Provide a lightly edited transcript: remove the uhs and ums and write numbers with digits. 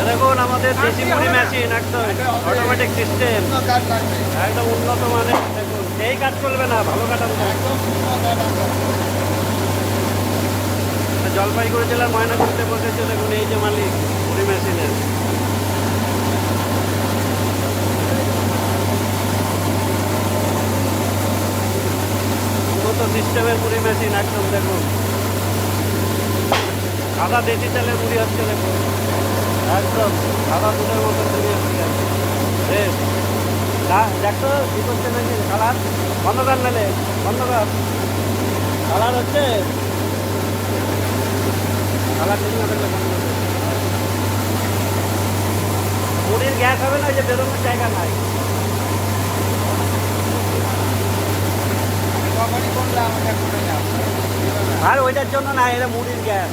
দেখুন আমাদের দেশি মুড়ি মেশিন একদম অটোমেটিক সিস্টেম, একদম উন্নত মানের। দেখুন এই কাজ চলবে না, ভালো কাটাবো। জলপাইগুড়ি জেলার ময়নাগুড়িতে বসেছে। দেখুন এই যে মালিক মুড়ি মেশিনের। উন্নত সিস্টেমের মুড়ি মেশিন একদম। দেখুন সাদা দেশি চালের মুড়ি হচ্ছে। দেখুন একদম সাদা দুধের মতো মুড়ি হচ্ছে। বেশ দেখতো কি করছে নাকি কালার বন্ধ কর, নালে বন্ধ কর। কালার হচ্ছে, কালার ঠিক না থাকলে বন্ধ করবে। মুড়ির গ্যাস হবে না, যে বেরোনোর জায়গা নাই। আর ওইটার জন্য না, এটা মুড়ির গ্যাস।